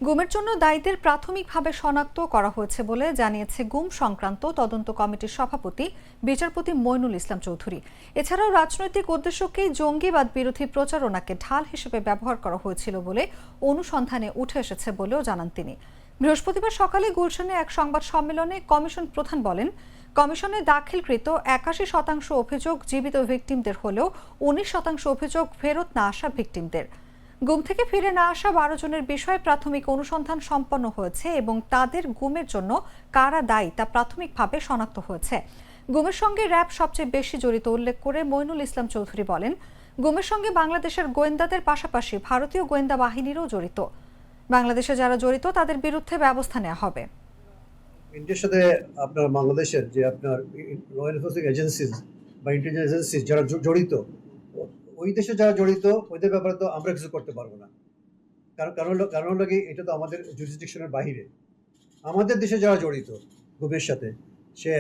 গুমের জন্য দায়ীদের প্রাথমিকভাবে শনাক্ত করা হয়েছে বলে জানিয়েছে গুম সংক্রান্ত তদন্ত কমিটির সভাপতি বিচারপতি মইনুল ইসলাম চৌধুরী। এছাড়াও রাজনৈতিক উদ্দেশ্যকেই জঙ্গিবাদ বিরোধী প্রচারণাকে ঢাল হিসেবে ব্যবহার করা হয়েছিল বলে অনুসন্ধানে উঠে এসেছে বলেও জানান তিনি। বৃহস্পতিবার সকালে গুলশানে এক সংবাদ সম্মেলনে কমিশন প্রধান বলেন, কমিশনে দাখিলকৃত ৮১% অভিযোগ জীবিত ভিকটিমদের হলেও ১৯% অভিযোগ ফেরত না আসা ভিকটিমদের। গুম থেকে ফিরে না আসা ১২ জনের বিষয়ে প্রাথমিক অনুসন্ধান সম্পন্ন হয়েছে এবং তাদের গুমের জন্য কারা দায়ী তা প্রাথমিকভাবে শনাক্ত হয়েছে। গুমের সঙ্গে র্যাব সবচেয়ে বেশি জড়িত উল্লেখ করে মইনুল ইসলাম চৌধুরী বলেন, গুমের সঙ্গে বাংলাদেশের গোয়েন্দাদের পাশাপাশি ভারতীয় গোয়েন্দা বাহিনীরও জড়িত। বাংলাদেশে যারা জড়িত তাদের বিরুদ্ধে ব্যবস্থা নেওয়া হবে। ইন্ডিয়ার সাথে আপনার বাংলাদেশের যে আপনার ল এনফোর্সিং এজেন্সিজ বা ইন্টেলিজেন্স এজেন্সিজ যারা জড়িত, ওই দেশে যারা জড়িত ওইদের ব্যাপারে তো আমরা কিছু করতে পারবো না। কারণ হলো কি, এটা তো আমাদের জুরিসডিকশনের বাহিরে। আমাদের দেশে যারা জড়িত গুমের সাথে, সে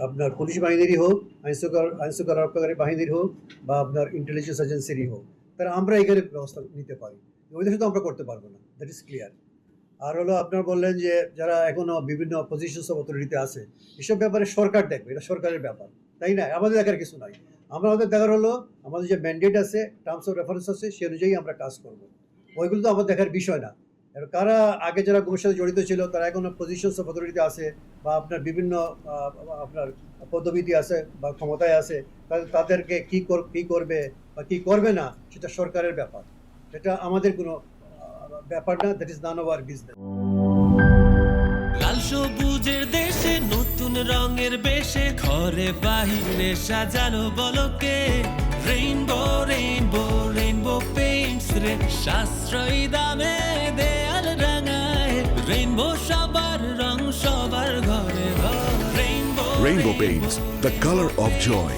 আপনার পুলিশ বাহিনীরই হোক, আইনশৃঙ্খলা রক্ষাকারী বাহিনীর হোক বা আপনার ইন্টেলিজেন্স এজেন্সিরই হোক, তারা আমরা এখানে ব্যবস্থা নিতে পারি। ওই দেশে তো আমরা করতে পারবো না, দ্যাট ইজ ক্লিয়ার। আর হলো আপনার বললেন যে যারা এখনো বিভিন্ন পজিশনস অফ অথরিটিতে আছে, এসব ব্যাপারে সরকার দেখবে, এটা সরকারের ব্যাপার, তাই না? আমাদের দেখার কিছু নাই। আমাদের দেখার হলো আমাদের যে ম্যান্ডেট আছে, টার্মস অফ রেফারেন্স আছে, সে অনুযায়ী আমরা কাজ করব। ওইগুলো তো আমার দেখার বিষয় না। কারা আগে যারা গুমের সাথে জড়িত ছিল তারা এখনো পজিশনস অফ অথরিটিতে আছে বা আপনার বিভিন্ন আপনার পদবিতে আছে বা ক্ষমতায় আছে, তাদেরকে কি করবে বা কি করবে না সেটা সরকারের ব্যাপার, এটা আমাদের কোনো ব্যাপার না। That is none of our business. লাল সবুজের দেশে নতুন রঙের বেশে ঘরে বাহিরে সাজানো বলকে রেইনবো রেইনবো রেইনবো পেইন্টস রে সাশ্রয়ী দামে দেয়াল রাঙায় রেইনবো সবার রং সবার ঘরে ঘর rainbow Rainbow Paints, the color of joy.